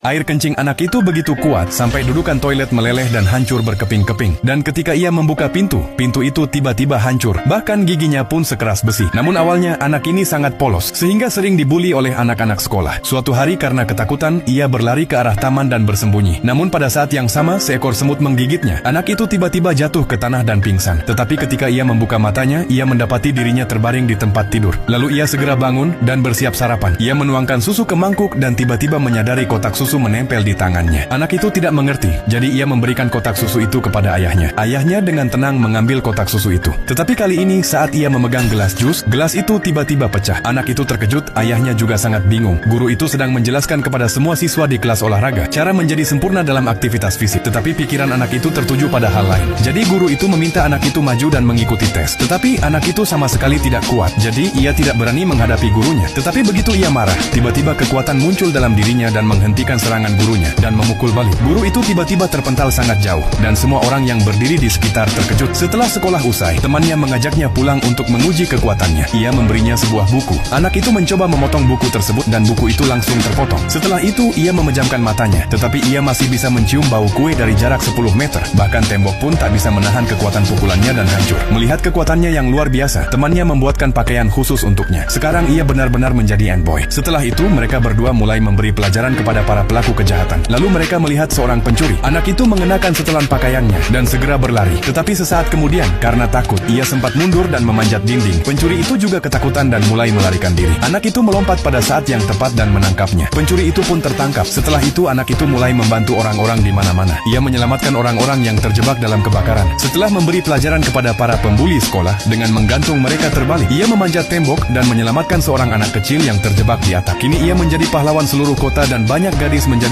Air kencing anak itu begitu kuat sampai dudukan toilet meleleh dan hancur berkeping-keping. Dan ketika ia membuka pintu itu tiba-tiba hancur. Bahkan giginya pun sekeras besi. Namun awalnya anak ini sangat polos, sehingga sering dibuli oleh anak-anak sekolah. Suatu hari karena ketakutan, ia berlari ke arah taman dan bersembunyi. Namun pada saat yang sama, seekor semut menggigitnya. Anak itu tiba-tiba jatuh ke tanah dan pingsan. Tetapi ketika ia membuka matanya, ia mendapati dirinya terbaring di tempat tidur. Lalu ia segera bangun dan bersiap sarapan. Ia menuangkan susu ke mangkuk dan tiba-tiba menyadari kotak susu menempel di tangannya. Anak itu tidak mengerti, jadi ia memberikan kotak susu itu kepada ayahnya. Ayahnya dengan tenang mengambil kotak susu itu. Tetapi kali ini saat ia memegang gelas jus, gelas itu tiba-tiba pecah. Anak itu terkejut, ayahnya juga sangat bingung. Guru itu sedang menjelaskan kepada semua siswa di kelas olahraga cara menjadi sempurna dalam aktivitas fisik. Tetapi pikiran anak itu tertuju pada hal lain. Jadi guru itu meminta anak itu maju dan mengikuti tes. Tetapi anak itu sama sekali tidak kuat. Jadi ia tidak berani menghadapi gurunya. Tetapi begitu ia marah, tiba-tiba kekuatan muncul dalam dirinya dan menghentikan serangan gurunya dan memukul balik. Guru itu tiba-tiba terpental sangat jauh dan semua orang yang berdiri di sekitar terkejut. Setelah sekolah usai, temannya mengajaknya pulang untuk menguji kekuatannya. Ia memberinya sebuah buku. Anak itu mencoba memotong buku tersebut dan buku itu langsung terpotong. Setelah itu ia memejamkan matanya, tetapi ia masih bisa mencium bau kue dari jarak 10 meter. Bahkan tembok pun tak bisa menahan kekuatan pukulannya dan hancur. Melihat kekuatannya yang luar biasa, temannya membuatkan pakaian khusus untuknya. Sekarang ia benar-benar menjadi Ant-Boy. Setelah itu mereka berdua mulai memberi pelajaran kepada para pelaku kejahatan. Lalu mereka melihat seorang pencuri. Anak itu mengenakan setelan pakaiannya dan segera berlari. Tetapi sesaat kemudian, karena takut, ia sempat mundur dan memanjat dinding. Pencuri itu juga ketakutan dan mulai melarikan diri. Anak itu melompat pada saat yang tepat dan menangkapnya. Pencuri itu pun tertangkap. Setelah itu anak itu mulai membantu orang-orang di mana-mana. Ia menyelamatkan orang-orang yang terjebak dalam kebakaran. Setelah memberi pelajaran kepada para pembuli sekolah dengan menggantung mereka terbalik, ia memanjat tembok dan menyelamatkan seorang anak kecil yang terjebak di atap. Kini ia menjadi pahlawan seluruh kota dan banyak gadis menjadi